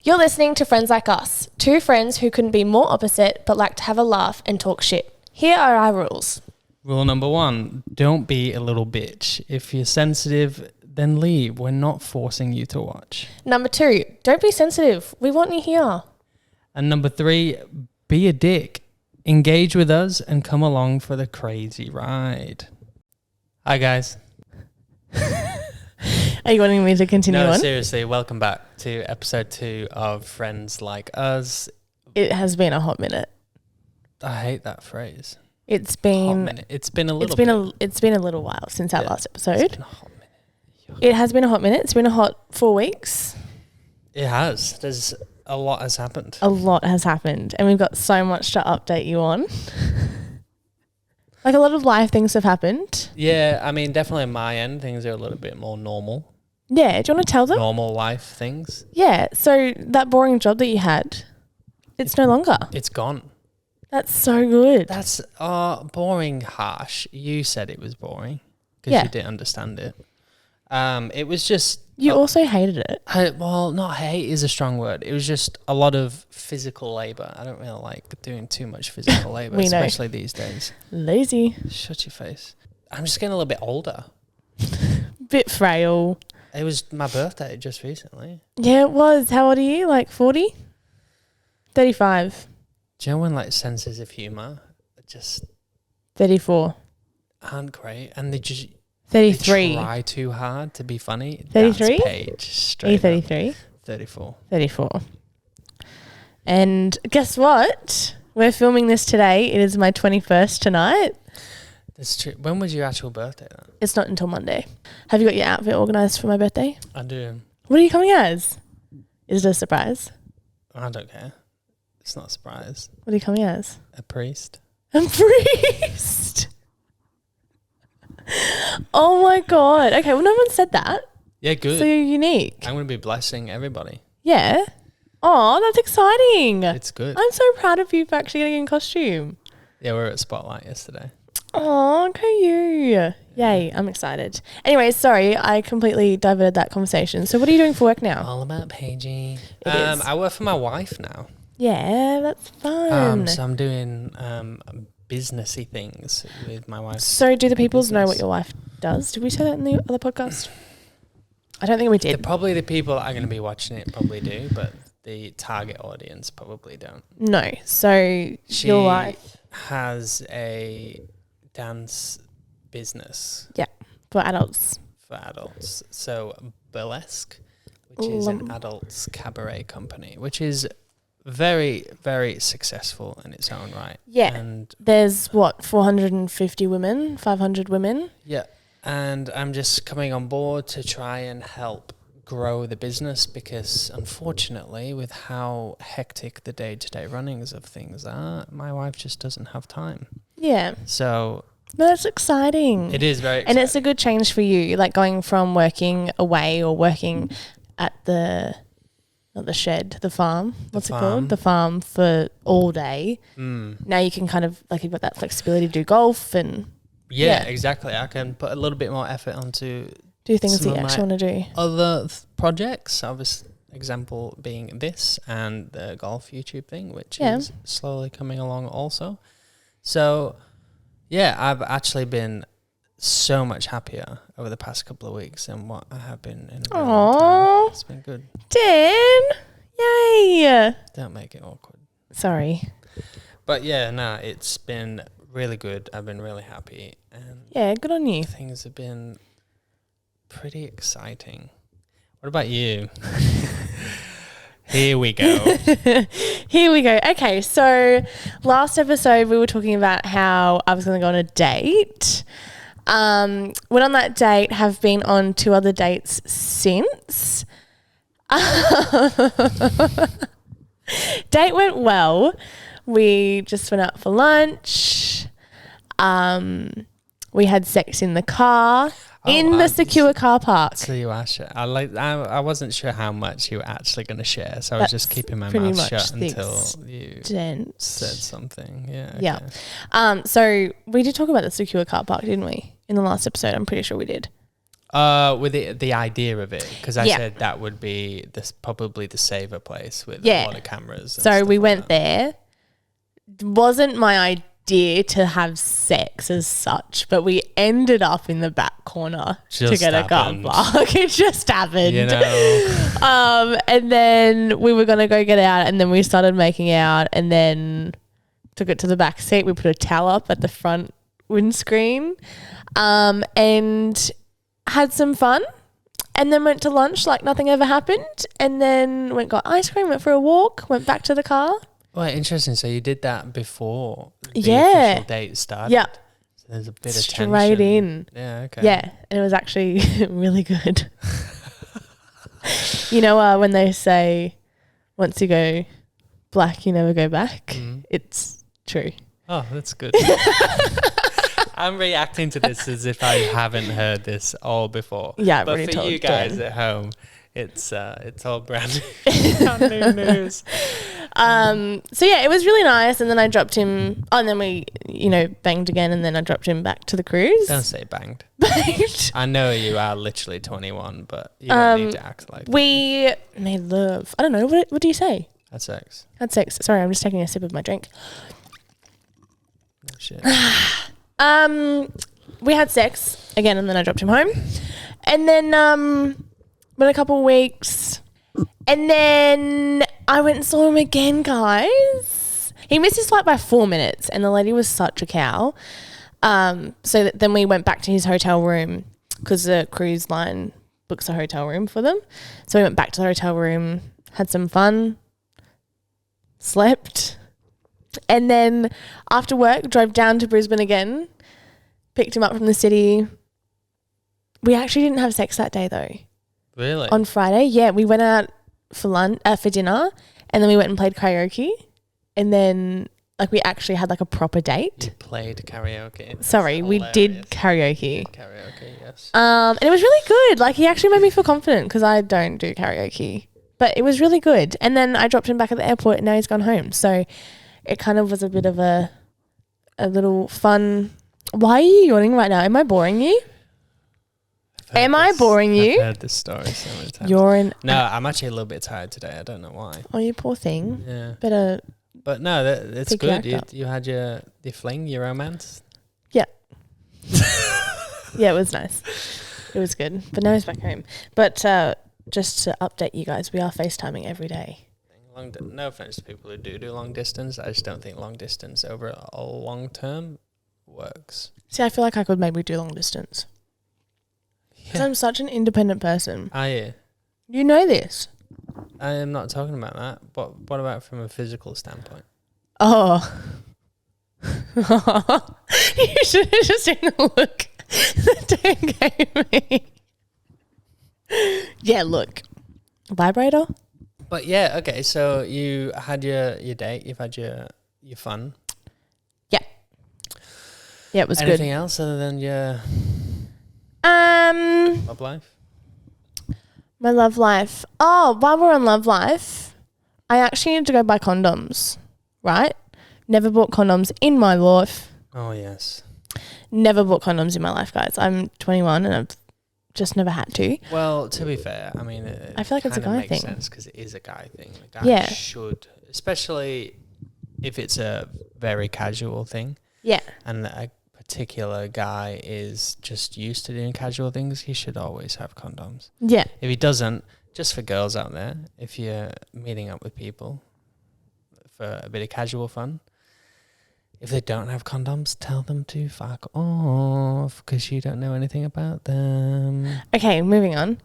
You're listening to Friends Like Us, two friends who couldn't be more opposite but like to have a laugh and talk shit. Here are our rules. Rule number 1, don't be a little bitch. If you're sensitive, then leave. We're not forcing you to watch. Number 2, don't be sensitive. We want you here. And number 3, be a dick. Engage with us and come along for the crazy ride. Hi, guys. Are you wanting me to continue on? No, seriously, welcome back to episode 2 of Friends Like Us. It has been a hot minute. I hate that phrase. It's been It's been a little while since our last episode. It's been a hot minute. It has been a hot minute. It's been a hot 4 weeks. It has. There's a lot has happened. A lot has happened, and we've got so much to update you on. Like, a lot of life things have happened. Yeah, I mean, definitely on my end, things are a little bit more normal. Yeah, do you want to tell them? Normal life things. Yeah, so that boring job that you had, it's no longer. It's gone. That's so good. That's boring, harsh. You said it was boring because you didn't understand it. It was just... You also hated it. Well, not hate is a strong word. It was just a lot of physical labour. I don't really like doing too much physical labour, especially these days. Lazy. Shut your face. I'm just getting a little bit older. Bit frail. It was my birthday just recently. Yeah, it was. How old are you? Like 40? 35. Do you know when like senses of humour just 34. aren't great and they just... 33. They try too hard to be funny. 33? That's Paige. Straight Are you 33? 34. 34. And guess what? We're filming this today. It is my 21st tonight. That's true. When was your actual birthday then? It's not until Monday. Have you got your outfit organised for my birthday? I do. What are you coming as? Is it a surprise? I don't care. It's not a surprise. What are you coming as? A priest. A priest? Oh my God. Okay, well, no one said that. Yeah, good. So you're unique. I'm going to be blessing everybody. Yeah. Oh, that's exciting. It's good. I'm so proud of you for actually getting in costume. Yeah, we were at Spotlight yesterday. Oh, go you. Yay, I'm excited. Anyway, sorry, I completely diverted that conversation. So what are you doing for work now? All about Paigey. It is. I work for my wife now. Yeah, that's fun. So I'm doing businessy things with my wife. So do the peoples know what your wife does? Did we say that in the other podcast? I don't think we did. Probably the people that are going to be watching it probably do, but the target audience probably don't. No. So your wife has a dance business. Yeah, for adults. For adults. So Burlesque, which is an adults cabaret company, which is very, very successful in its own right. Yeah. And there's 450 women, 500 women. Yeah. And I'm just coming on board to try and help grow the business because unfortunately with how hectic the day-to-day runnings of things are, my wife just doesn't have time. Yeah. So no, that's exciting. It is very exciting. And it's a good change for you, like going from working away or working at not the shed, the farm. What's it called? The farm for all day. Now you can kind of, like, you've got that flexibility to do golf and... Yeah, exactly. I can put a little bit more effort onto... Do things that you actually want to do. Other projects, obvious example being this and the golf YouTube thing, which is slowly coming along also. So, yeah, I've actually been so much happier over the past couple of weeks than what I have been in a very long time. It's been good. Dan! Yay! Don't make it awkward. Sorry. But yeah, no, it's been really good. I've been really happy. And yeah, good on you. Things have been pretty exciting. What about you? Here we go. Here we go. Okay, so last episode we were talking about how I was going to go on a date. Went on that date, have been on 2 other dates since. Date went well. We just went out for lunch. We had sex in the car. In the secure car park. So you are sure. I wasn't sure how much you were actually going to share, so I was just keeping my mouth shut until you said something. Yeah. Okay. Yeah. So we did talk about the secure car park, didn't we? In the last episode, I'm pretty sure we did. With the idea of it, because I said that would be probably the safer place with a lot of cameras. So we went there. Wasn't my idea to have sex as such, but we ended up in the back corner to get a car park. It just happened. You know. And then we were going to go get out, and then we started making out, and then took it to the back seat. We put a towel up at the front windscreen, and had some fun, and then went to lunch like nothing ever happened, and then got ice cream, went for a walk, went back to the car. Well, interesting. So you did that before the official date started? Yeah. So there's a bit of tension. Straight in. Yeah, okay. Yeah, and it was actually really good. You know when they say once you go black, you never go back? It's true. Oh, that's good. I'm reacting to this as if I haven't heard this all before. Yeah, but really for you guys at home, it's all brand new news. So yeah, it was really nice, and then I dropped him. Oh, and then we, banged again, and then I dropped him back to the cruise. Don't say banged. Banged. I know you are literally 21, but you don't need to act like we made love. I don't know what do you say? Had sex. Had sex. Sorry, I'm just taking a sip of my drink. Oh, shit. We had sex again, and then I dropped him home, and then went a couple of weeks, and then I went and saw him again, guys. He missed his flight by 4 minutes, and the lady was such a cow. So then we went back to his hotel room because the cruise line books a hotel room for them. So we went back to the hotel room, had some fun, slept. And then after work, drove down to Brisbane again, picked him up from the city. We actually didn't have sex that day though. Really? On Friday, yeah. We went out for dinner, and then we went and played karaoke. And then we actually had a proper date. You played karaoke. That's Sorry, hilarious. we did karaoke. Karaoke, yes. And it was really good. He actually made me feel confident because I don't do karaoke. But it was really good. And then I dropped him back at the airport, and now he's gone home. So it kind of was a bit of a little fun. Why are you yawning right now? Am I boring you? I boring you? I've heard this story so many times. No, I'm actually a little bit tired today. I don't know why. Oh, you poor thing. Yeah. Better. But no, it's good. You had your fling, your romance. Yeah. Yeah, it was nice. It was good. But now he's back home. But just to update you guys, we are FaceTiming every day. No offense to people who do long distance. I just don't think long distance over a long term works. See, I feel like I could maybe do long distance. Because I'm such an independent person. Are you? You know this. I am not talking about that. But what about from a physical standpoint? Oh. You should have just seen the look that Dan gave me. Yeah, look. Vibrator? But yeah, okay, so you had your date, you've had your fun. Yeah. Yeah, it was Anything good. Anything else other than your love life? My love life. Oh, while we're on love life, I actually need to go buy condoms, right? Never bought condoms in my life. Oh, yes. Never bought condoms in my life, guys. I'm 21 and I've just never had to. Well, to be fair, I mean, I feel like it's a guy thing. Makes sense because it is a guy thing. The guy should, especially if it's a very casual thing. Yeah. And a particular guy is just used to doing casual things, he should always have condoms. Yeah. If he doesn't, just for girls out there, if you're meeting up with people for a bit of casual fun, if they don't have condoms, tell them to fuck off because you don't know anything about them. Okay, moving on.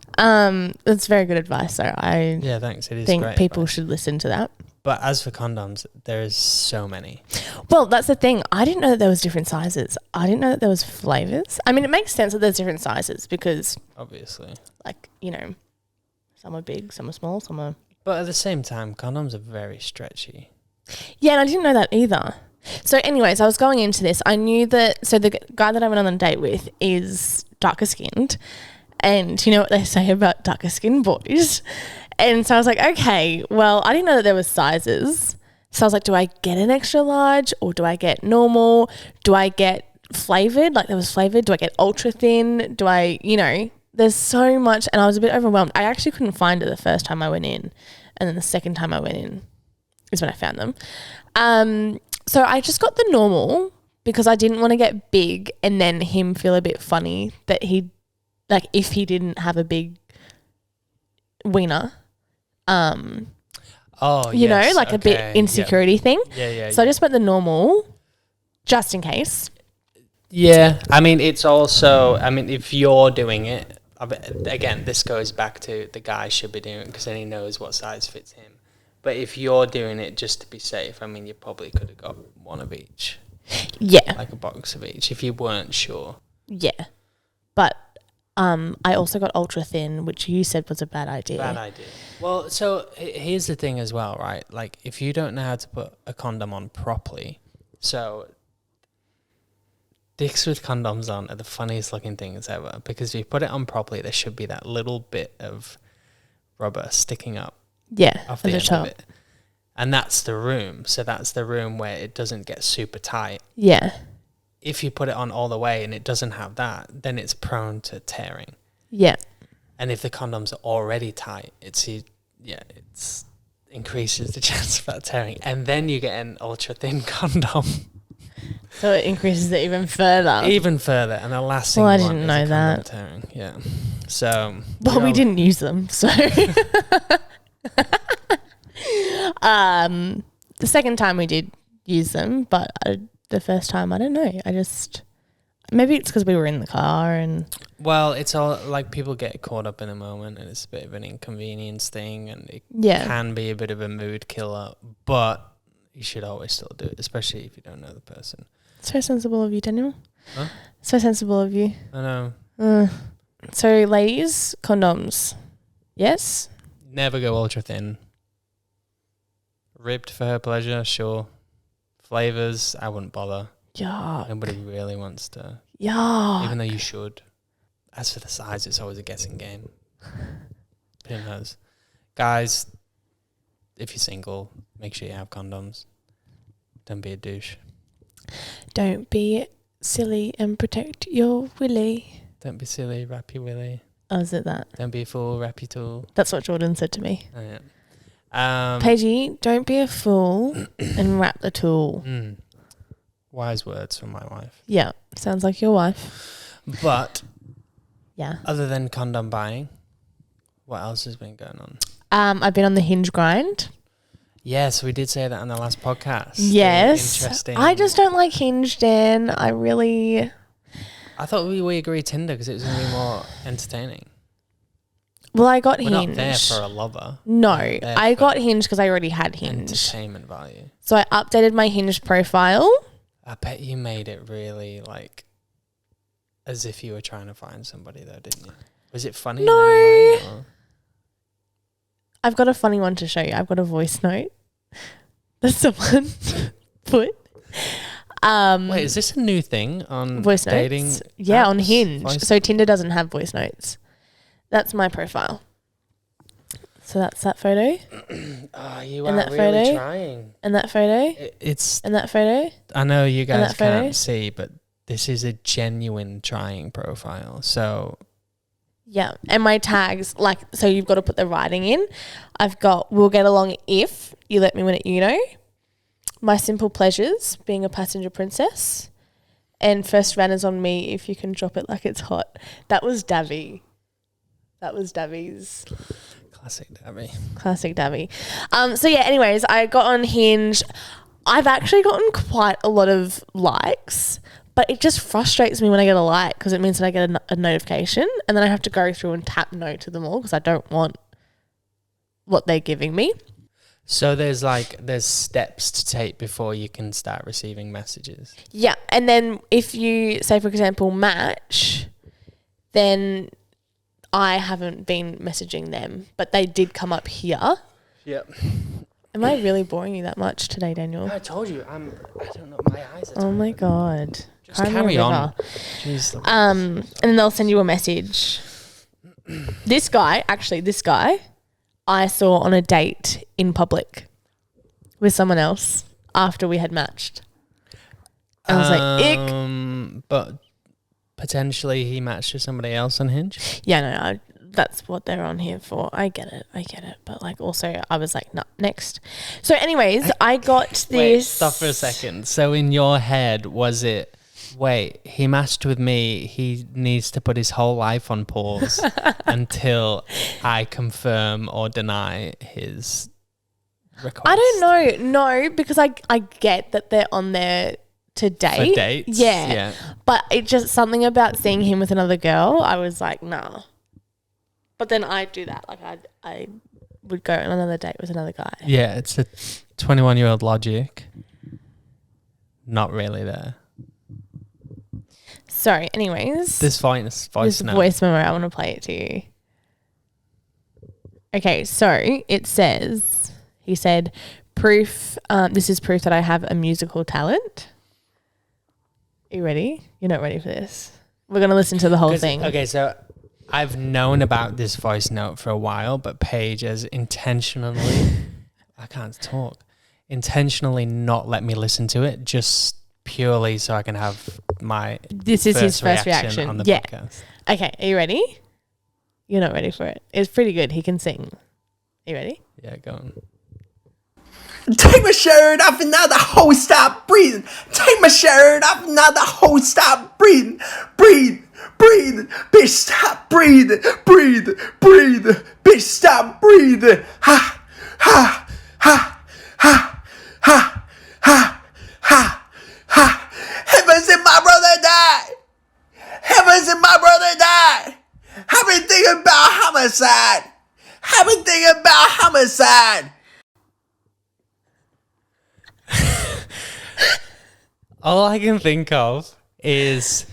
That's very good advice. So yeah, thanks. It is think great people advice. Should listen to that. But as for condoms, there is so many. Well, that's the thing. I didn't know that there was different sizes. I didn't know that there was flavors. I mean, it makes sense that there's different sizes because obviously, some are big, some are small, some are. But at the same time, condoms are very stretchy. Yeah, and I didn't know that either. So anyways, I was going into this. I knew that, so the guy that I went on a date with is darker skinned. And you know what they say about darker skinned boys? And so I was like, okay, well, I didn't know that there was sizes. So I was like, do I get an extra large or do I get normal? Do I get flavored? Like there was flavored. Do I get ultra thin? Do I, there's so much, and I was a bit overwhelmed. I actually couldn't find it the first time I went in, and then the second time I went in is when I found them. So I just got the normal because I didn't want to get big and then him feel a bit funny that he, like, if he didn't have a big wiener, you know, like a bit insecurity thing. Yeah. So I just went the normal, just in case. Yeah, I mean, it's also, I mean, if you're doing it, again, this goes back to the guy should be doing it because then he knows what size fits him. But if you're doing it just to be safe, I mean, you probably could have got one of each. Yeah. Like a box of each if you weren't sure. Yeah. But I also got ultra thin, which you said was a bad idea. Bad idea. Well, so here's the thing as well, right? Like, if you don't know how to put a condom on properly, so dicks with condoms on are the funniest looking things ever because if you put it on properly, there should be that little bit of rubber sticking up. Yeah, off the end of it. And that's the room. So that's the room where it doesn't get super tight. Yeah. If you put it on all the way and it doesn't have that, then it's prone to tearing. Yeah. And if the condoms are already tight, it's increases the chance of that tearing. And then you get an ultra thin condom. So it increases it even further. Even further. And the last thing I you want didn't is know a condom that. tearing. Yeah. So. Well, we didn't use them, so. The second time we did use them, but the first time, I don't know. Maybe it's because we were in the car and. Well, it's all like people get caught up in a moment and it's a bit of an inconvenience thing and it can be a bit of a mood killer, but you should always still do it, especially if you don't know the person. So sensible of you, Daniel. Huh? So sensible of you. I know. So, ladies, condoms. Yes? Never go ultra thin. Ribbed for her pleasure, sure. Flavors, I wouldn't bother. Yeah. Nobody really wants to. Yeah. Even though you should. As for the size, it's always a guessing game. Who knows? Guys, if you're single, make sure you have condoms. Don't be a douche. Don't be silly and protect your willy. Don't be silly, wrap your willy. Oh, is it that? Don't be a fool, wrap your tool. That's what Jordan said to me. Oh, yeah. Paigey, don't be a fool and wrap the tool. Wise words from my wife. Yeah, sounds like your wife. But yeah, other than condom buying, what else has been going on? I've been on the Hinge grind. Yes, we did say that on the last podcast. Yes. Interesting. I just don't like Hinge, Dan. I thought we agreed Tinder because it was going to be more entertaining. Well, I got We're Hinge. not there for a lover. No, I got Hinge because I already had Hinge. Entertainment value. So I updated my Hinge profile. I bet you made it really like as if you were trying to find somebody though, didn't you? Was it funny? No. In any way, I've got a funny one to show you. I've got a voice note that someone put. Wait, is this a new thing on voice dating? Notes? Yeah, apps? on Hinge. So Tinder doesn't have voice notes. That's my profile. So that's that photo. Oh, you and are that really photo. trying. And that photo. It's. And that photo. I know you guys that photo. can't see, but this is a genuine trying profile. So. Yeah, and my tags, like, so you've got to put the writing in. I've got, we'll get along if you let me win it, you know. My simple pleasures, being a passenger princess. And first ran is on me if you can drop it like it's hot. That was Davy. That was Davy's. Classic Davy. Classic Davy. So yeah, anyways, I got on Hinge. I've actually gotten quite a lot of likes, but it just frustrates me when I get a like because it means that I get a notification and then I have to go through and tap no to them all because I don't want what they're giving me. So there's steps to take before you can start receiving messages. Yeah, and then if you say, for example, match, then I haven't been messaging them, but they did come up here. Yep. Am I really boring you that much today, Daniel? I told you, I don't know, my eyes are Oh my God. Just carry on. Jeez, and then they'll send you a message. This guy, I saw on a date in public with someone else after we had matched. I was like, ick. But potentially he matched with somebody else on Hinge? Yeah, no, that's what they're on here for. I get it. But like also I was like, no, next. So anyways, I got this. Wait, stop for a second. So in your head, was it, wait, he matched with me, he needs to put his whole life on pause until I confirm or deny his request? I don't know. No, because I get that they're on there to date. For dates? Yeah. But it just something about seeing him with another girl, I was like, nah. But then I do that. Like I would go on another date with another guy. Yeah, it's a 21-year-old logic. Not really there. Sorry, anyways. This voice memo, I want to play it to you. Okay, so it says, he said, proof, this is proof that I have a musical talent. Are you ready? You're not ready for this. We're going to listen to the whole thing. Okay, so I've known about this voice note for a while, but Paige has intentionally, I can't talk, intentionally not let me listen to it, just purely so I can have my This is his first reaction on the podcast. Okay, are you ready? You're not ready for it. It's pretty good. He can sing. Are you ready? Yeah, go on. Take my shirt off and now the whole stop breathing. Take my shirt off and now the whole stop breathing. Breathe. Bitch, stop breathing. Breathe. Bitch, stop breathing. Ha. Heavens and my brother died. I've been thinking about homicide. All I can think of is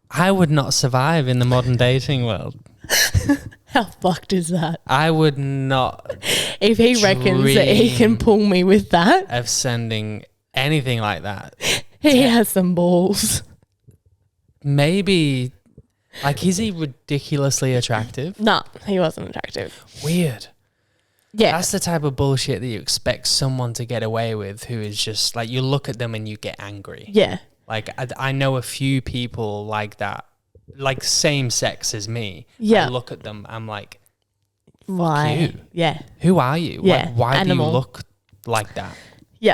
I would not survive in the modern dating world. How fucked is that? I would not. If he reckons that he can pull me with that, of sending anything like that. He has some balls. Maybe, like, is he ridiculously attractive? Nah, he wasn't attractive. Weird. Yeah. That's the type of bullshit that you expect someone to get away with, who is just like, you look at them and you get angry. Yeah. Like, I know a few people like that, like same sex as me. Yeah. I look at them, I'm like, why? you. Yeah. Who are you? Yeah. Like, why Animal. do you look like that? Yeah.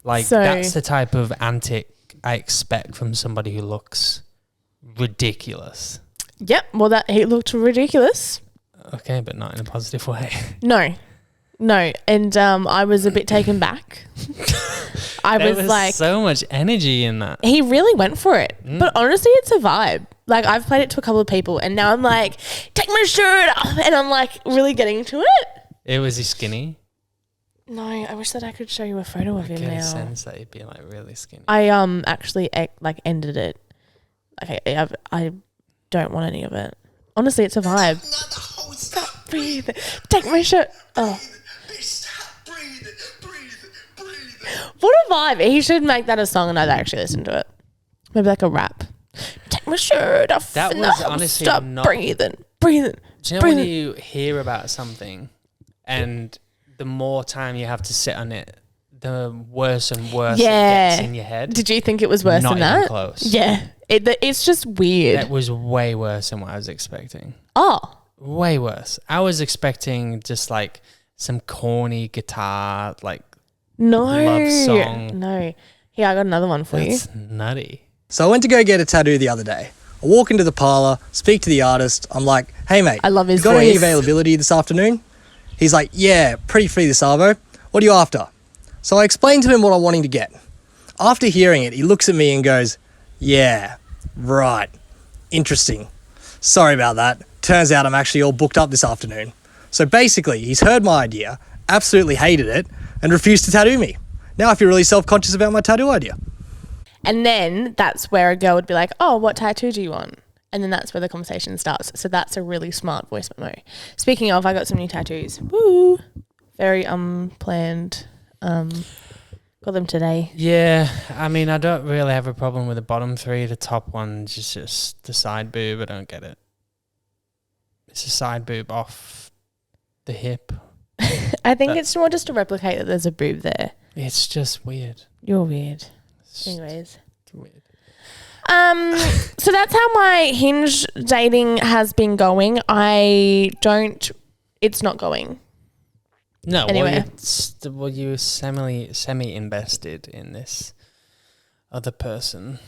Like, that's the type of antic I expect from somebody who looks ridiculous. Yep. Well, that he looked ridiculous. Okay, but not in a positive way. No. And I was a bit taken back. There was like, so much energy in that. He really went for it. But honestly, it's a vibe. Like, I've played it to a couple of people and now I'm like, take my shirt off. And I'm like really getting into it. Was he skinny? No, I wish that I could show you a photo of him now. I get a sense that he'd be like really skinny. I actually like ended it. Okay, I don't want any of it. Honestly, it's a vibe. Stop breathing. Take my shirt. Oh. What a vibe. He should make that a song and I'd actually listen to it. Maybe like a rap. Take my shirt off. That was honestly stop not... breathing. Do you know when you hear about something and the more time you have to sit on it, the worse and worse it gets in your head? Did you think it was worse than that? Not even close. Yeah. It's just weird. That was way worse than what I was expecting. Oh. Way worse. I was expecting just like some corny guitar, like love song. No. Here, I got another one for you. That's nutty. So I went to go get a tattoo the other day. I walk into the parlor, speak to the artist. I'm like, hey mate, I love his got voice. any availability this afternoon? He's like, yeah, pretty free this arvo. What are you after? So I explained to him what I'm wanting to get. After hearing it, he looks at me and goes, yeah, right, interesting. Sorry about that. Turns out I'm actually all booked up this afternoon. So basically, he's heard my idea, absolutely hated it, and refused to tattoo me. Now I feel really self-conscious about my tattoo idea. And then that's where a girl would be like, oh, what tattoo do you want? And then that's where the conversation starts. So that's a really smart voice memo. Speaking of, I got some new tattoos. Woo! Very unplanned. Got them today. Yeah, I mean, I don't really have a problem with the bottom three. The top one's just the side boob. I don't get it. It's a side boob off the hip. I think it's more just to replicate that there's a boob there. It's just weird. You're weird. Anyways. Weird. So that's how my Hinge dating has been going. It's not going. No, anyway. Well, you semi invested in this other person.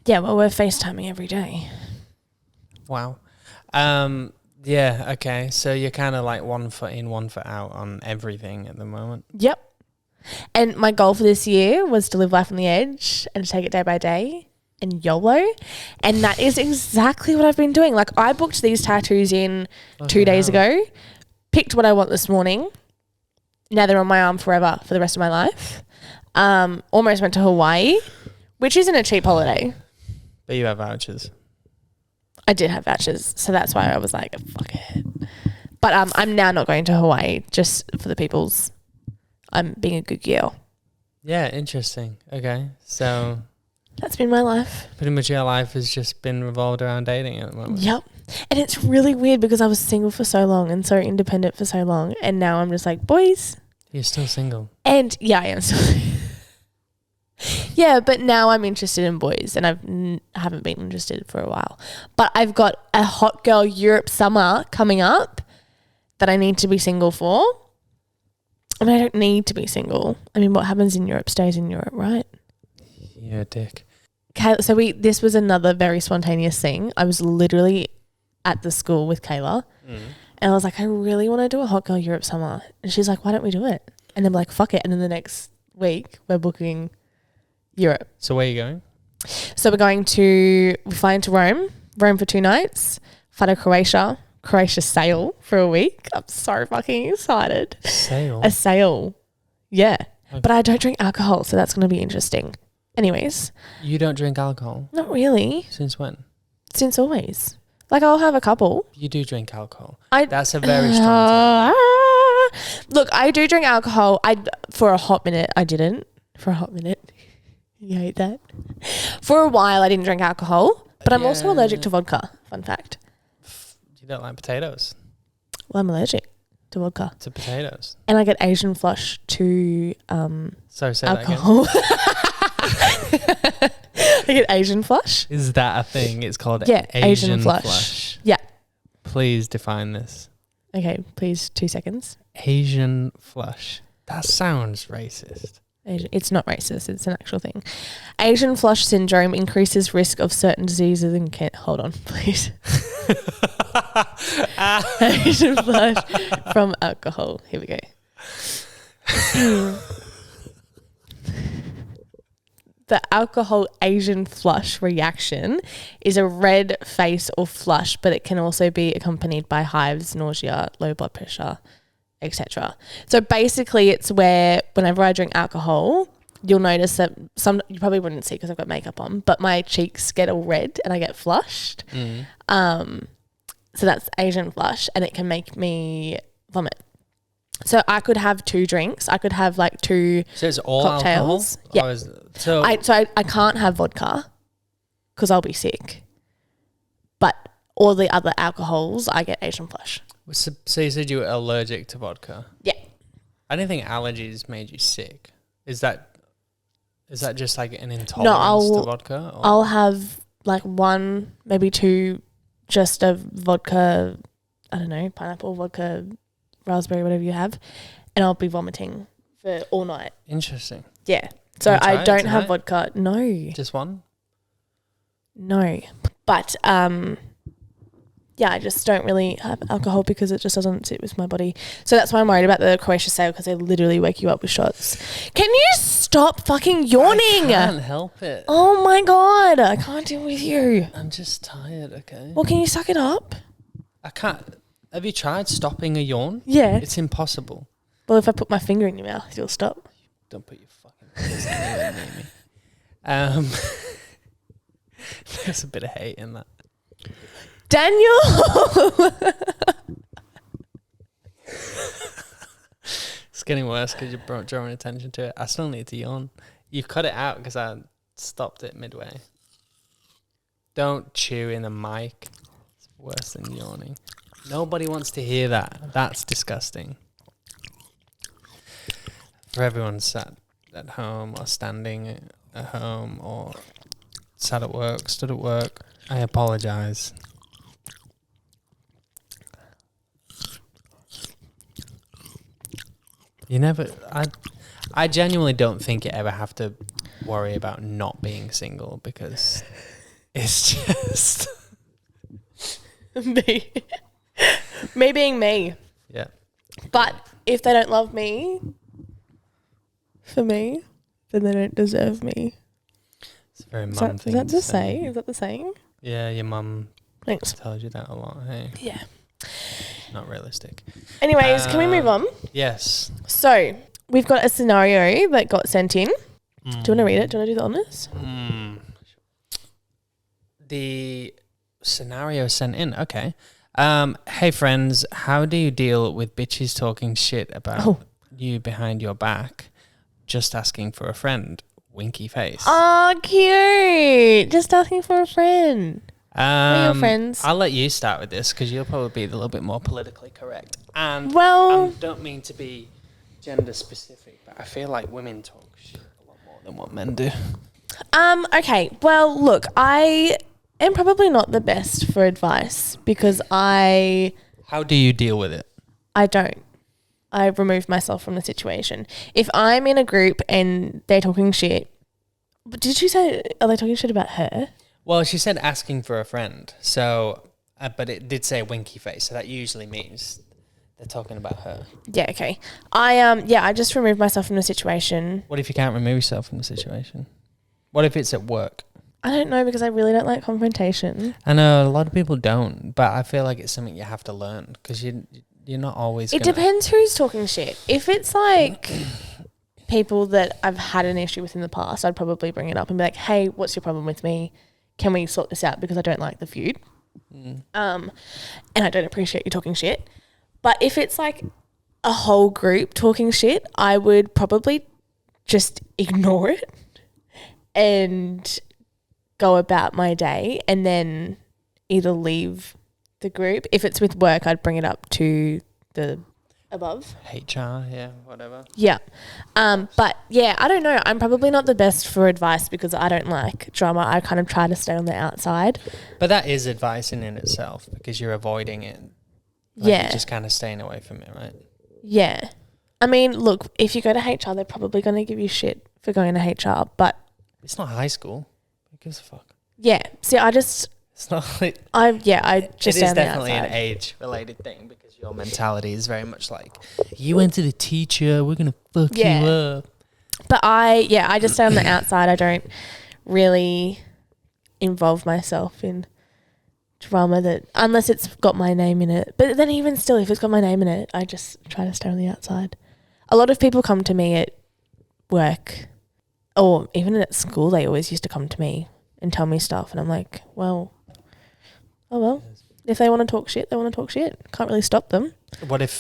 Yeah, well, we're FaceTiming every day. Wow. Yeah, okay. So you're kind of like 1 foot in, 1 foot out on everything at the moment. Yep. And my goal for this year was to live life on the edge and to take it day by day and YOLO. And that is exactly what I've been doing. Like, I booked these tattoos in 2 days ago, picked what I want this morning. Now they're on my arm forever for the rest of my life. Almost went to Hawaii, which isn't a cheap holiday. But you have vouchers. I did have vouchers, so that's why I was like, fuck it. But I'm now not going to Hawaii just for the people's. I'm being a good girl. Yeah, interesting. Okay, so that's been my life. Pretty much your life has just been revolved around dating at the moment. Yep. And it's really weird because I was single for so long and so independent for so long, and now I'm just like, boys. You're still single. And yeah, I am still. Yeah, but now I'm interested in boys, and I haven't been interested for a while. But I've got a hot girl Europe summer coming up that I need to be single for. I mean, I don't need to be single. I mean, what happens in Europe stays in Europe, right? You're a dick. So this was another very spontaneous thing. I was literally at the school with Kayla, and I was like, I really want to do a hot girl Europe summer. And she's like, why don't we do it? And then like, fuck it. And then the next week we're booking Europe. So where are you going? So we fly into Rome for 2 nights, fly to Croatia sail for a week. I'm so fucking excited. A sail. Yeah. Okay. But I don't drink alcohol, so that's going to be interesting. Anyways. You don't drink alcohol? Not really. Since when? Since always. Like, I'll have a couple. You do drink alcohol. That's a very strong term. Look, I do drink alcohol. For a hot minute, I didn't. For a hot minute. You hate that? For a while, I didn't drink alcohol, but I'm also allergic to vodka. Fun fact. You don't like potatoes? Well, I'm allergic to vodka. To potatoes. And I get Asian flush to say alcohol. That again. I get Asian flush. Is that a thing? It's called Asian flush. Yeah. Please define this. Okay, please, 2 seconds. Asian flush. That sounds racist. It's not racist. It's an actual thing. Asian flush syndrome increases risk of certain diseases and hold on, please. Asian flush from alcohol. Here we go. The alcohol Asian flush reaction is a red face or flush, but it can also be accompanied by hives, nausea, low blood pressure, etc. So basically it's where whenever I drink alcohol, you'll notice that you probably wouldn't see because I've got makeup on, but my cheeks get all red and I get flushed. So that's Asian flush, and it can make me vomit. So I could have 2 drinks. I could have like 2 So it's all cocktails. Alcohol? Yeah. So I can't have vodka because I'll be sick. But all the other alcohols, I get Asian flush. So you said you were allergic to vodka? Yeah. I didn't think allergies made you sick. Is that just like an intolerance to vodka? Or? I'll have like 1, maybe 2, just a vodka, I don't know, pineapple, vodka, raspberry, whatever you have, and I'll be vomiting for all night. Interesting. Yeah. So I don't have vodka. No. Just 1? No. But yeah, I just don't really have alcohol because it just doesn't sit with my body. So that's why I'm worried about the Croatia sale, because they literally wake you up with shots. Can you stop fucking yawning? I can't help it. Oh my God. I can't deal with you. I'm just tired, okay? Well, can you suck it up? I can't. Have you tried stopping a yawn? Yeah. It's impossible. Well, if I put my finger in your mouth, you'll stop. Don't put your fucking fingers anywhere near me. There's a bit of hate in that. Daniel! It's getting worse because you're drawing attention to it. I still need to yawn. You cut it out because I stopped it midway. Don't chew in the mic. It's worse than yawning. Nobody wants to hear that. That's disgusting. For everyone sat at home or standing at home or Sat at work, stood at work. I apologize. You never... I genuinely don't think you ever have to worry about not being single because it's just... me. Me being me. Yeah. But if they don't love me for me, then they don't deserve me. It's a very mum thing. Is that the saying? Is that the saying? Yeah, your mum Thanks. tells you that a lot, hey? Yeah. Not realistic. Anyways, can we move on? Yes. So, we've got a scenario that got sent in. Do you want to read it? Do you want to do the honours? The scenario sent in, okay. Hey friends, how do you deal with bitches talking shit about you behind your back? Just asking for a friend. Winky face. Oh, cute. Just asking for a friend. We're your friends. I'll let you start with this because you'll probably be a little bit more politically correct. And well, I don't mean to be gender specific, but I feel like women talk shit a lot more than what men do. Okay. Well, look, I am probably not the best for advice because How do you deal with it? I don't. I remove myself from the situation. If I'm in a group and they're talking shit, did you say, are they talking shit about her? Well, she said asking for a friend. So, but it did say winky face. So that usually means they're talking about her. Yeah, okay. I just remove myself from the situation. What if you can't remove yourself from the situation? What if it's at work? I don't know because I really don't like confrontation. I know a lot of people don't, but I feel like it's something you have to learn because you're not always. It depends who's talking shit. If it's like people that I've had an issue with in the past, I'd probably bring it up and be like, "Hey, what's your problem with me? Can we sort this out? Because I don't like the feud, and I don't appreciate you talking shit." But if it's like a whole group talking shit, I would probably just ignore it and go about my day, and then either leave the group. If it's with work, I'd bring it up to the above. HR, yeah, whatever. Yeah. But yeah, I don't know. I'm probably not the best for advice because I don't like drama. I kind of try to stay on the outside. But that is advice in itself because you're avoiding it. Yeah. You're just kind of staying away from it, right? Yeah. I mean, look, if you go to HR, they're probably going to give you shit for going to HR, but it's not high school. Who gives a fuck? yeah. See, it's not like... I just it is definitely an age-related thing because your mentality is very much like, you went to the teacher, we're going to fuck you up. But I just stay on the outside. I don't really involve myself in drama that, unless it's got my name in it. But then even still, if it's got my name in it, I just try to stay on the outside. A lot of people come to me at work or even at school. They always used to come to me and tell me stuff. And I'm like, well, if they want to talk shit, they want to talk shit. Can't really stop them. What if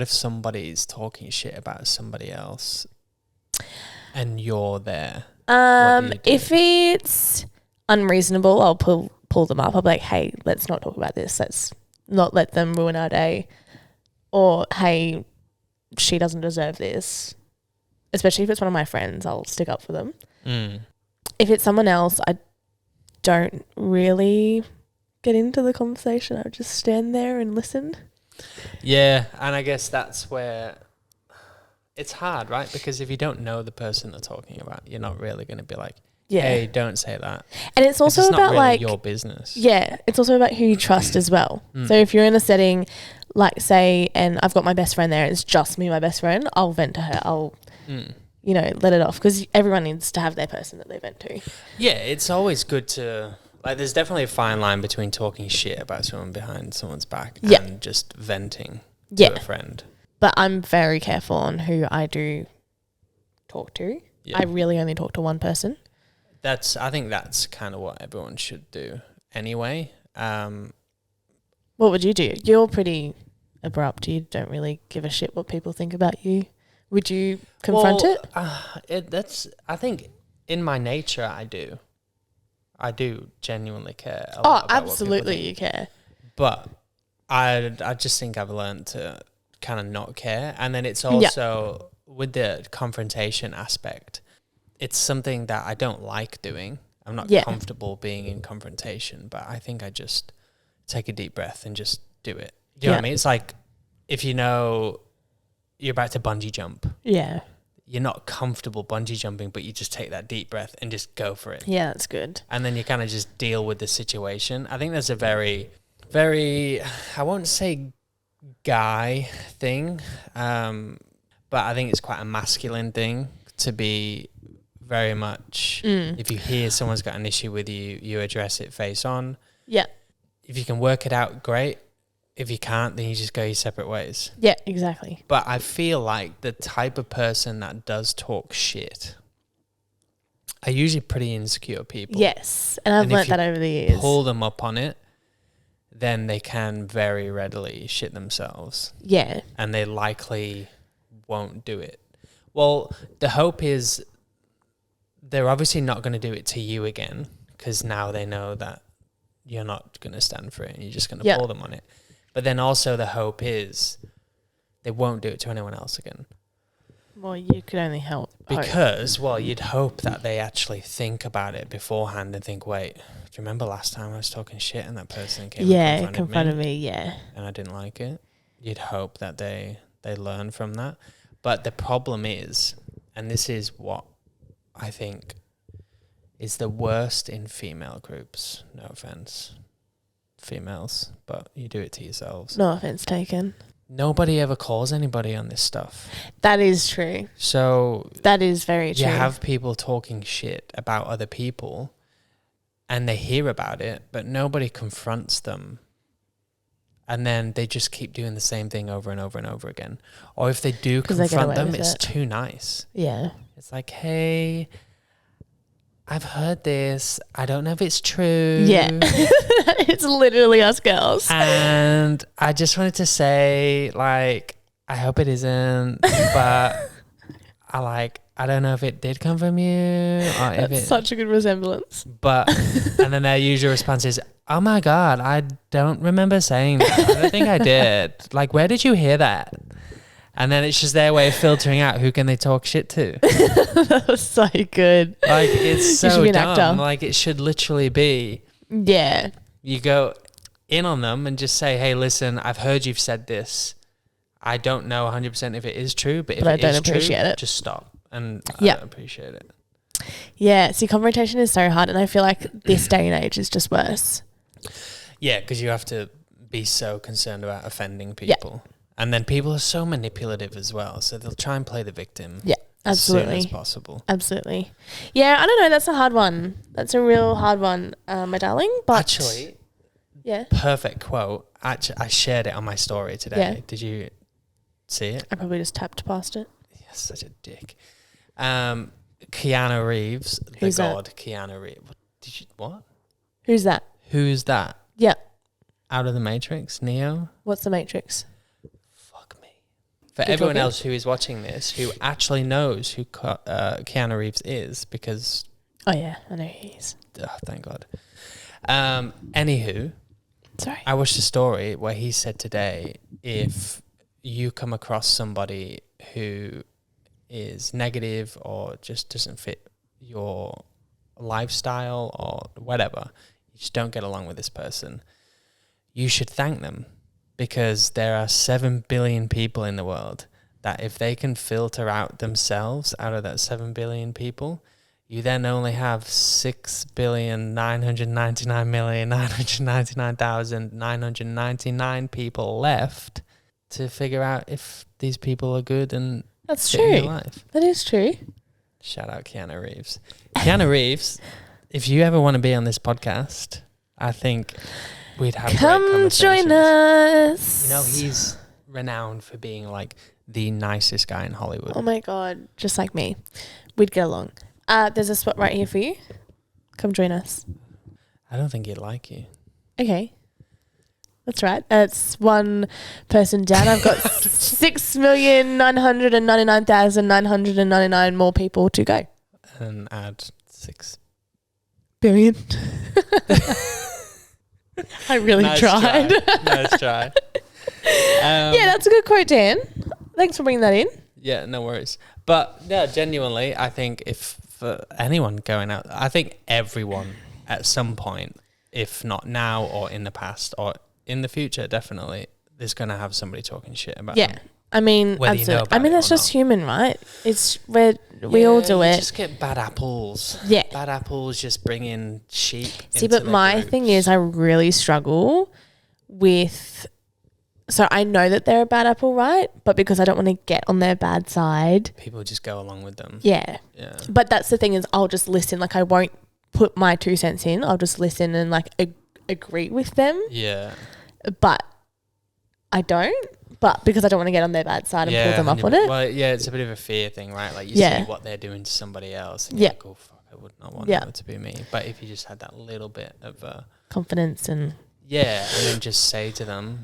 somebody's talking shit about somebody else and you're there? If it's unreasonable, I'll pull them up. I'll be like, hey, let's not talk about this. Let's not let them ruin our day. Or, hey, she doesn't deserve this. Especially if it's one of my friends, I'll stick up for them. If it's someone else, I don't really get into the conversation. I would just stand there and listen. Yeah, and I guess that's where it's hard, right? Because if you don't know the person they're talking about, you're not really going to be like, hey, don't say that. And it's also about not really like your business. Yeah, it's also about who you trust as well. So if you're in a setting like, say, and I've got my best friend there, it's just me, my best friend, I'll vent to her. I'll let it off because everyone needs to have their person that they vent to. Yeah, it's always good to, like, there's definitely a fine line between talking shit about someone behind someone's back and just venting to a friend. But I'm very careful on who I do talk to. Yeah. I really only talk to one person. I think that's kind of what everyone should do anyway. What would you do? You're pretty abrupt. You don't really give a shit what people think about you. Would you confront it? I think in my nature, I do. I do genuinely care a lot about absolutely you care. But I just think I've learned to kind of not care. And then it's also with the confrontation aspect, it's something that I don't like doing. I'm not comfortable being in confrontation, but I think I just take a deep breath and just do it. Do you know what I mean? It's like if you know you're about to bungee jump. Yeah. You're not comfortable bungee jumping, but you just take that deep breath and just go for it. Yeah, that's good. And then you kind of just deal with the situation. I think there's a very, very, I won't say guy thing, but I think it's quite a masculine thing to be very much, if you hear someone's got an issue with you, you address it face on. Yeah. If you can work it out, great. If you can't, then you just go your separate ways. Yeah, exactly. But I feel like the type of person that does talk shit are usually pretty insecure people. Yes, and I've learnt that over the years. Pull them up on it, then they can very readily shit themselves. Yeah. And they likely won't do it. Well, the hope is they're obviously not going to do it to you again, because now they know that you're not going to stand for it and you're just going to pull them on it. But then also the hope is they won't do it to anyone else again. Well, you could only help. Because, well, you'd hope that they actually think about it beforehand and think, wait, do you remember last time I was talking shit and that person came and confronted me? Yeah. And I didn't like it. You'd hope that they learn from that. But the problem is, and this is what I think is the worst in female groups, no offense, females, but you do it to yourselves. No offense taken. Nobody ever calls anybody on this stuff. That is true. So that is very true. You have people talking shit about other people and they hear about it, but nobody confronts them. And then they just keep doing the same thing over and over and over again. Or if they do confront them, it's too nice. Yeah. It's like, hey, I've heard this. I don't know if it's true. Yeah. It's literally us girls. And I just wanted to say, like, I hope it isn't, but I don't know if it did come from you or if it's such a good resemblance. But, and then their usual response is, oh my God, I don't remember saying that. I don't think I did. Like, where did you hear that? And then it's just their way of filtering out who can they talk shit to. That was so good. Like, it's so you should be an dumb. actor. Like, it should literally be. Yeah. You go in on them and just say, hey, listen, I've heard you've said this. I don't know 100% if it is true, but if I it don't is appreciate true, it. just stop. And I don't appreciate it. Yeah. See, confrontation is so hard. And I feel like this day and age is just worse. Yeah, because you have to be so concerned about offending people. Yeah. And then people are so manipulative as well. So they'll try and play the victim. Yeah, absolutely. As soon as possible. Absolutely. Yeah, I don't know. That's a hard one. That's a real hard one, my darling. But actually, yeah. Perfect quote. Actually, I shared it on my story today. Yeah. Did you see it? I probably just tapped past it. Yeah, such a dick. Keanu Reeves. Who's the that? god Keanu Reeves. What? Who's that? Who's that? Yeah. Out of the Matrix? Neo? What's the Matrix? For everyone else who is watching this, who actually knows who Keanu Reeves is, because... Oh, yeah, I know who he is. Oh, thank God. Anywho, sorry, I watched a story where he said today, if you come across somebody who is negative or just doesn't fit your lifestyle or whatever, you just don't get along with this person, you should thank them. Because there are 7 billion people in the world that if they can filter out themselves out of that 7 billion people, you then only have 6,999,999,999 people left to figure out if these people are good and that's fit true. in your life. That is true. Shout out Keanu Reeves. Keanu Reeves, if you ever want to be on this podcast, I think... we'd have come join us. You know, he's renowned for being like the nicest guy in Hollywood. Oh my God, just like me. We'd get along. There's a spot right here for you. Come join us. I don't think he'd like you. Okay. That's right. It's one person down. I've got 6,999,999 more people to go. And add 6 billion. I really tried. Nice try. Yeah, that's a good quote, Dan. Thanks for bringing that in. Yeah, no worries. But yeah, genuinely, I think if for anyone going out. I think everyone at some point, if not now or in the past or in the future, definitely, is going to have somebody talking shit about them. I mean, Whether you know absolutely. about I mean, it that's or just not. human, right? It's where we all do you it. just get bad apples. Yeah. Bad apples just bring in sheep. See, into but the my groups. thing is I really struggle with... So I know that they're a bad apple, right? But because I don't want to get on their bad side. People just go along with them. Yeah. Yeah. But that's the thing is I'll just listen. Like I won't put my 2 cents in. I'll just listen and like agree with them. Yeah. But I don't. But because I don't want to get on their bad side and pull them up on it. Well, yeah, it's a bit of a fear thing, right? Like you Yeah. see what they're doing to somebody else and you're like, oh, fuck, I would not want that to be me. But if you just had that little bit of... confidence and... Yeah, and then just say to them...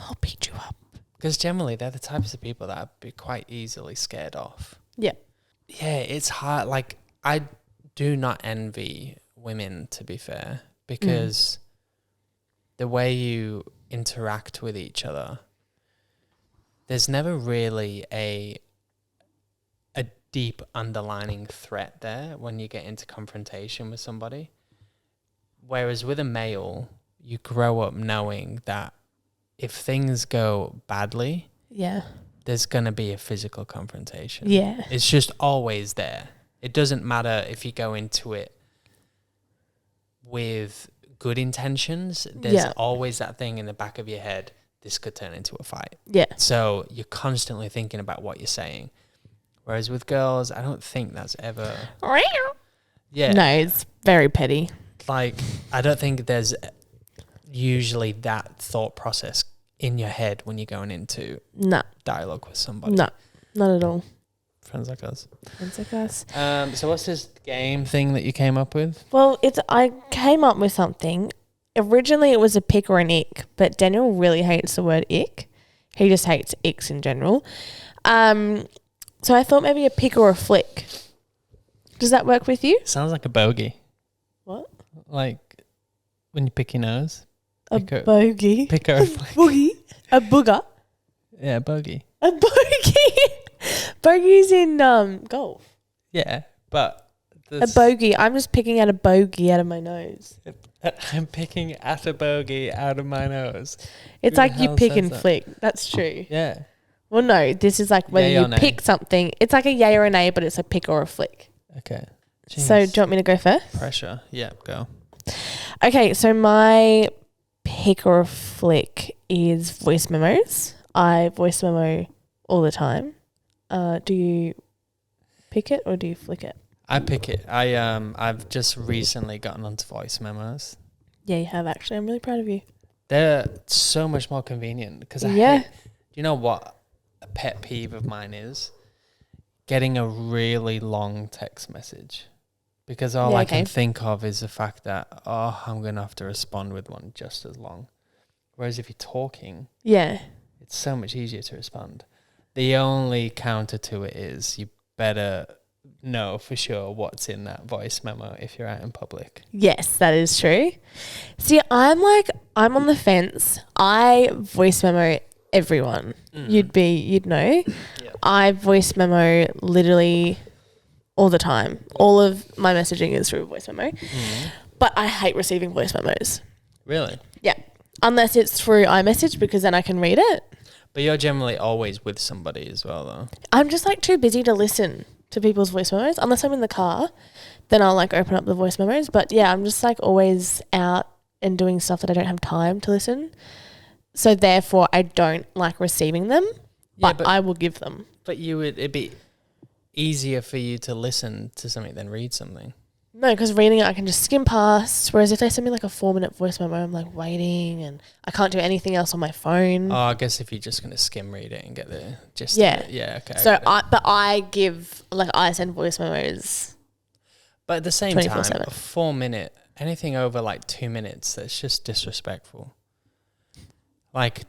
I'll beat you up. Because generally they're the types of people that I'd be quite easily scared off. Yeah. Yeah, it's hard. Like, I do not envy women, to be fair, because the way you interact with each other... There's never really a deep underlining threat there when you get into confrontation with somebody. Whereas with a male, you grow up knowing that if things go badly, there's going to be a physical confrontation. Yeah. It's just always there. It doesn't matter if you go into it with good intentions. There's always that thing in the back of your head. This could turn into a fight. Yeah. So you're constantly thinking about what you're saying. Whereas with girls, I don't think that's ever... Yeah. No, it's very petty. Like, I don't think there's usually that thought process in your head when you're going into dialogue with somebody. No, not at all. Friends like us. Friends like us. So what's this game thing that you came up with? Well, I came up with something. Originally, it was a pick or an ick, but Daniel really hates the word ick. He just hates icks in general. So I thought maybe a pick or a flick. Does that work with you? Sounds like a bogey. What? Like when you pick your nose. A bogey. Pick or a flick. Boogie. A booger. Yeah, bogey. A bogey. Bogey's in golf. Yeah, but... A bogey. I'm just picking out a bogey out of my nose. I'm picking at a bogey out of my nose. It's Who like the you hell pick says and that? flick. That's true. Yeah. Well, no, this is like whether Yay or you nay? pick something. It's like a yay or a nay, but it's a pick or a flick. Okay. So do you want me to go first? Pressure. Yeah, go. Okay, so my pick or a flick is voice memos. I voice memo all the time. Do you pick it or do you flick it? I pick it. I've just recently gotten onto voice memos. Yeah, you have actually. I'm really proud of you. They're so much more convenient because do you know what a pet peeve of mine is? Getting a really long text message. Because all I can think of is the fact that, I'm going to have to respond with one just as long. Whereas if you're talking, it's so much easier to respond. The only counter to it is you better know for sure what's in that voice memo if you're out in public. Yes, that is true. See, I'm on the fence. I voice memo everyone. You'd know. Yeah. I voice memo literally all the time. All of my messaging is through voice memo. But I hate receiving voice memos. Really? Yeah. Unless it's through iMessage because then I can read it. But you're generally always with somebody as well, though. I'm just like too busy to listen to people's voice memos. Unless I'm in the car, then I'll like open up the voice memos. But yeah, I'm just like always out and doing stuff that I don't have time to listen. So therefore I don't like receiving them, but I will give them. But it'd be easier for you to listen to something than read something. No, because reading it I can just skim past. Whereas if they send me like a 4-minute voice memo, I'm like waiting and I can't do anything else on my phone. Oh, I guess if you're just going to skim read it and get the gist Yeah. of it. Yeah, okay. So I send voice memos. But at the same time, 24/7. a 4-minute, anything over like 2 minutes, that's just disrespectful. Like,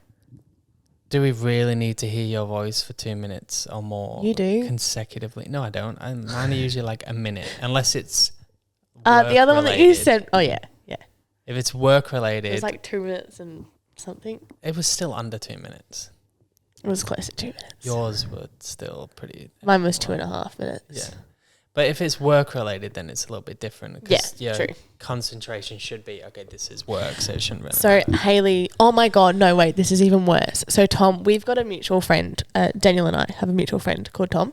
do we really need to hear your voice for 2 minutes or more? You do. Consecutively? No, I don't. Mine are usually like a minute, unless it's the other one that you work-related. said, yeah. If it's work related, It was like 2 minutes and something. it was still under 2 minutes. It was close to 2 minutes. Yours were still pretty. Mine was 2.5 minutes. Yeah. But if it's work related, then it's a little bit different. Yeah, true. Concentration should be, okay, this is work, so it shouldn't really So matter. Hayley, oh my God, no, wait, this is even worse. So Tom, we've got a mutual friend, Daniel and I have a mutual friend called Tom.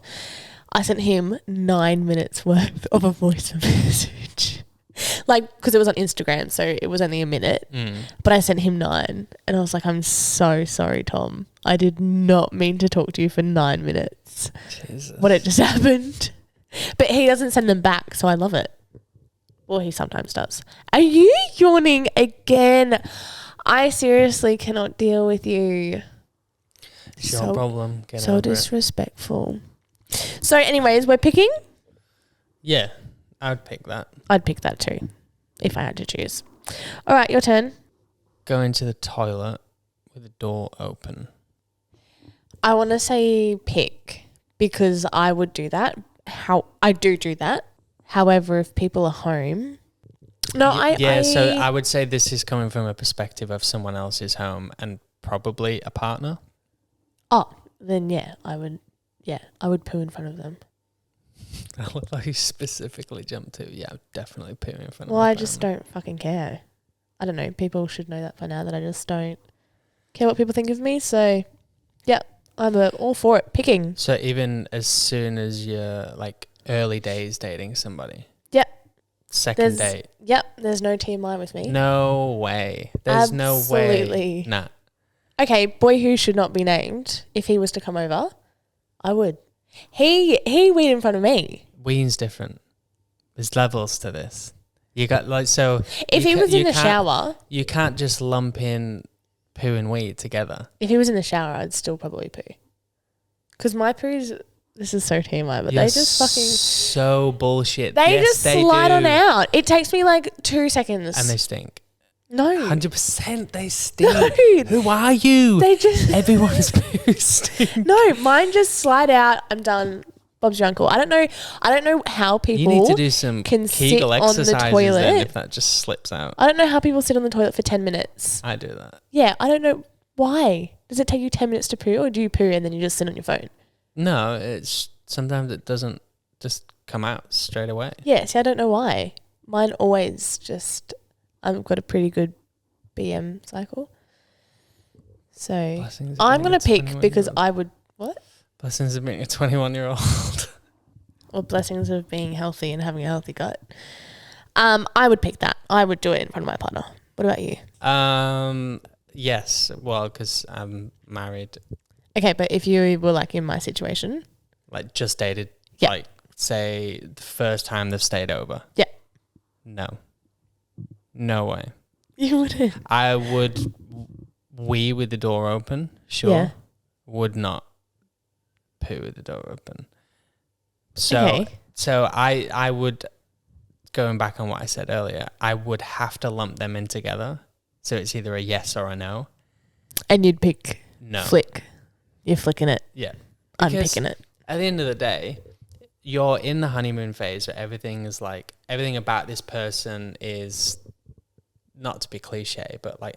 I sent him 9 minutes worth of a voice message. Like, because it was on Instagram, so it was only a minute. But I sent him 9. And I was like, I'm so sorry, Tom. I did not mean to talk to you for 9 minutes. Jesus. What had just happened. But he doesn't send them back, so I love it. Well, he sometimes does. Are you yawning again? I seriously cannot deal with you. It's your problem. Get so over disrespectful. So anyways, we're picking? Yeah, I would pick that. I'd pick that too, if I had to choose. All right, your turn. Go into the toilet with the door open. I want to say pick because I would do that. I do that. However, if people are home... So I would say this is coming from a perspective of someone else's home and probably a partner. Oh, then yeah, I would poo in front of them. I love how you specifically jumped to, yeah, definitely poo in front of Well, I just don't fucking care. I don't know. People should know that by now that I just don't care what people think of me. So, yeah, I'm all for it. Picking. So even as soon as you're like early days dating somebody? Yep. Second date? Yep. There's no TMI with me. No way. There's Absolutely. no way. Nah. Okay, boy who should not be named. If he was to come over, I would. He weed in front of me. Weeding's different. There's levels to this. You got like so. If he was in the shower, you can't just lump in poo and weed together. If he was in the shower, I'd still probably poo. Because my poos, this is so TMI, but You're they just fucking so bullshit. They just slide on out. It takes me like 2 seconds, and they stink. No, 100% they stink. No. Who are you? They just everyone's poo stink. No, mine just slide out. I'm done. Bob's your uncle. I don't know how people. You need to do some can Kegel sit on the exercises toilet. then if that just slips out. I don't know how people sit on the toilet for 10 minutes. I do that. Yeah, I don't know why. Does it take you 10 minutes to poo, or do you poo and then you just sit on your phone? No, it's sometimes it doesn't just come out straight away. Yeah, see, I don't know why. Mine always just. I've got a pretty good BM cycle. So I'm going to pick because I would. What? Blessings of being a 21-year-old. Or blessings of being healthy and having a healthy gut. I would pick that. I would do it in front of my partner. What about you? Yes. Well, because I'm married. Okay, but if you were like in my situation. Like just dated. Yeah. Like say the first time they've stayed over. Yeah. No. No way. You wouldn't. I would wee with the door open. Sure. Yeah. Would not poo with the door open. So I would, going back on what I said earlier, I would have to lump them in together. So it's either a yes or a no. And you'd pick no. Flick. You're flicking it. Yeah. I'm picking it. At the end of the day, you're in the honeymoon phase where everything about this person is, not to be cliche, but like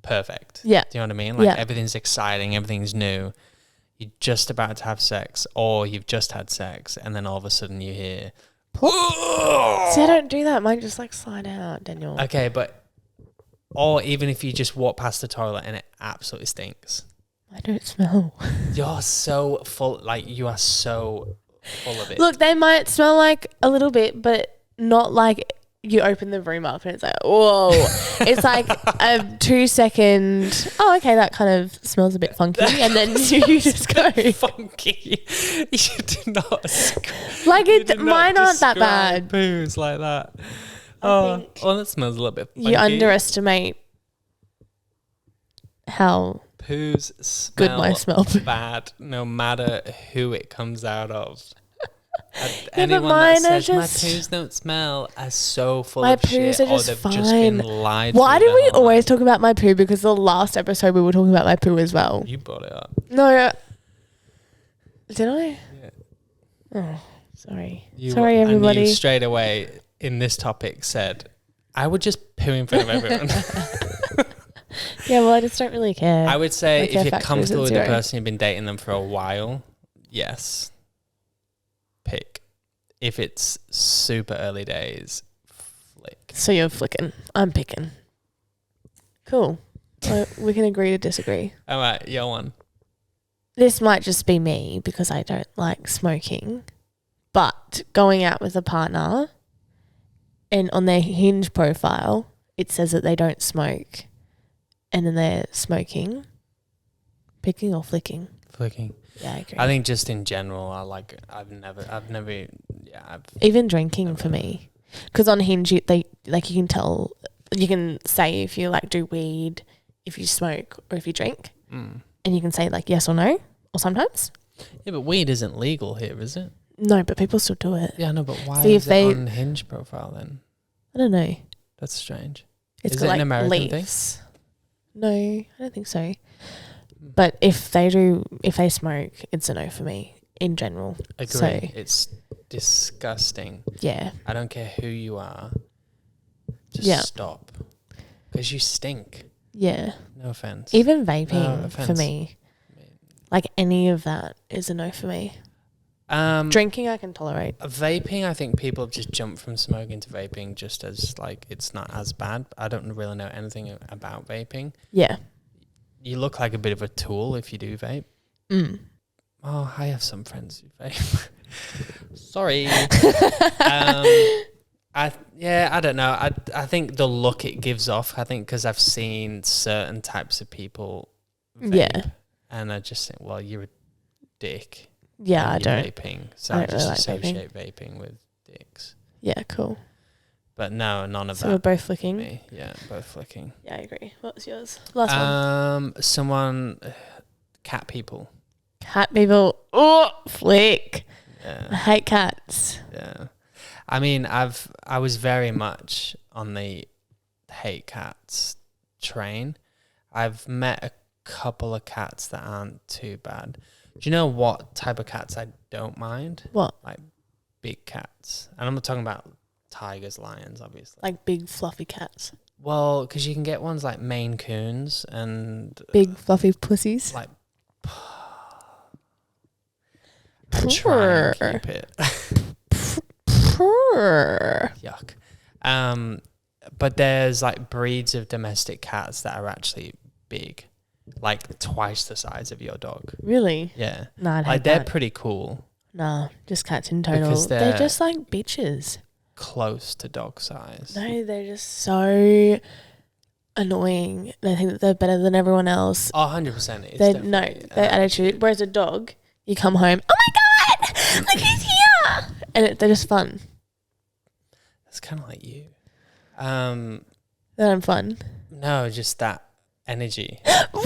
perfect. Yeah. Do you know what I mean? Like everything's exciting, everything's new. You're just about to have sex or you've just had sex and then all of a sudden you hear... See, I don't do that. Mine just like slide out, Daniel. Okay, or even if you just walk past the toilet and it absolutely stinks. I don't smell. You're so full, like you are so full of it. Look, they might smell like a little bit, but not like you open the room up and it's like, whoa. It's like a 2 second, oh, okay, that kind of smells a bit funky. And then you just go. Funky. You do not. Like mine aren't that bad. Poos like that. Well, that smells a little bit funky. You underestimate how poos smell good my smell bad no matter who it comes out of. Yeah, anyone mine that says are my just, poos don't smell are so full my of shit, poos are just or they've fine. just been lied Why to do we their whole always life. talk about my poo? Because the last episode we were talking about my poo as well. You brought it up. No, did I? Yeah. Oh, sorry. You, sorry, everybody. And you straight away in this topic said, I would just poo in front of everyone. Yeah, well, I just don't really care. I would say My care if you're factor is comfortable at with the 0. person, you've been dating them for a while, yes, pick. if it's super early days, flick. So you're flicking. I'm picking. Cool. Well, we can agree to disagree. All right, your one. This might just be me because I don't like smoking, but going out with a partner and on their Hinge profile, it says that they don't smoke and then they're smoking, picking or flicking? Flicking. Yeah, I agree. I think just in general, I've never, even drinking for me. Because on Hinge, you can tell, you can say if you like do weed, if you smoke or if you drink. And you can say like yes or no, or sometimes. Yeah, but weed isn't legal here, is it? No, but people still do it. Yeah, I know, but why See, is it on Hinge profile then? I don't know. That's strange. It's Is got it like an American leaves. No, I don't think so. But if they smoke, it's a no for me in general. Agree. So, it's disgusting. yeah. I don't care who you are. Just stop. Because you stink. Yeah. No offense. Even vaping for me. Like any of that is a no for me. Drinking I can tolerate. Vaping, I think people have just jumped from smoking to vaping just as like it's not as bad. I don't really know anything about vaping. Yeah. You look like a bit of a tool if you do vape. Oh, I have some friends who vape. Sorry. I don't know. I think the look it gives off, I think because I've seen certain types of people vape, and I just think, well, you're a dick. Yeah, I don't. Vaping, so I just really associate vaping with dicks. Yeah, cool. But no, none of that. So we're both flicking? Me. Yeah, both flicking. Yeah, I agree. What's yours? Last one. Cat people. Cat people. Oh, flick. Yeah. I hate cats. Yeah. I mean, I was very much on the hate cats train. I've met a couple of cats that aren't too bad. Do you know what type of cats I don't mind? What? Like big cats. And I'm not talking about tigers, lions, obviously. Like big fluffy cats. Well, because you can get ones like Maine Coons and... Big fluffy pussies. Like... I'm trying to keep it. Yuck. But there's like breeds of domestic cats that are actually big. Like twice the size of your dog. Really? Yeah. Nah, I'd like hate they're that. pretty cool. Nah, just cats in total. Because They're just like bitches. Close to dog size. No, they're just so annoying. They think that they're better than everyone else. Oh, 100%. Their attitude. Whereas a dog, you come home, oh my God, look who's here. And they're just fun. That's kind of like you. Then I'm fun. No, just that energy. Wow!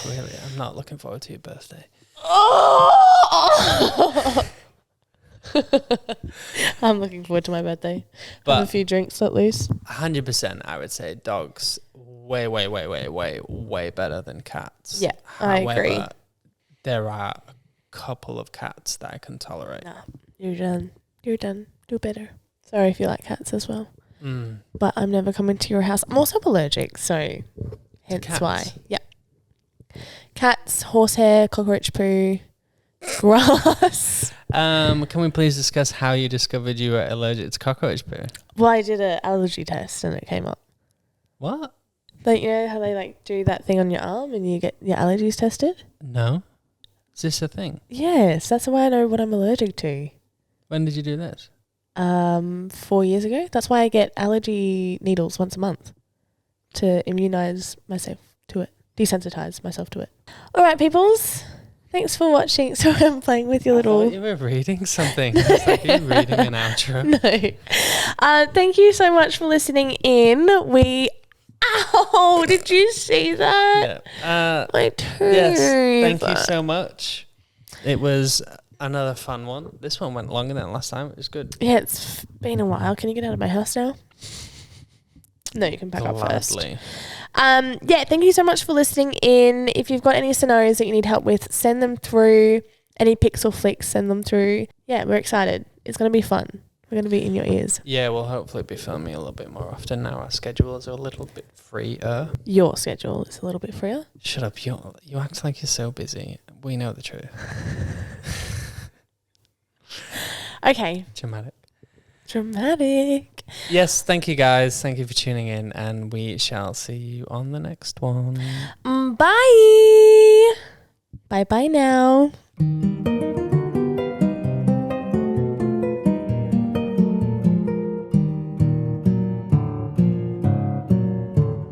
Really, I'm not looking forward to your birthday. Oh! I'm looking forward to my birthday. But have a few drinks at least. 100%, I would say dogs way better than cats. Yeah, I agree. There are a couple of cats that I can tolerate. Nah, you're done. You're done. Do better. Sorry if you like cats as well. But I'm never coming to your house. I'm also allergic, so hence why. Yeah. Cats, horsehair, cockroach poo, grass. Can we please discuss how you discovered you were allergic to cockroach poo? Well, I did an allergy test and it came up. What? Like, you know how they like do that thing on your arm and you get your allergies tested? No. Is this a thing? Yes, that's why I know what I'm allergic to. When did you do this? 4 years ago. That's why I get allergy needles once a month to immunize myself to it, desensitize myself to it. All right, peoples. Thanks for watching. So I'm playing with your little... You were reading something. I was like, are you reading an outro? No. Thank you so much for listening in. Ow! Did you see that? Yeah. My tooth. Yes. Thank you so much. It was another fun one. This one went longer than last time. It was good. Yeah, it's been a while. Can you get out of my house now? No, you can pack up first. Yeah, thank you so much for listening in. If you've got any scenarios that you need help with, send them through. Any pics or flicks, send them through. Yeah, we're excited. It's going to be fun. We're going to be in your ears. Yeah, we'll hopefully be filming a little bit more often now. Our schedules are a little bit freer. Your schedule is a little bit freer. Shut up. You act like you're so busy. We know the truth. Okay. Dramatic. Yes, thank you guys. Thank you for tuning in, and we shall see you on the next one. Bye. Bye now.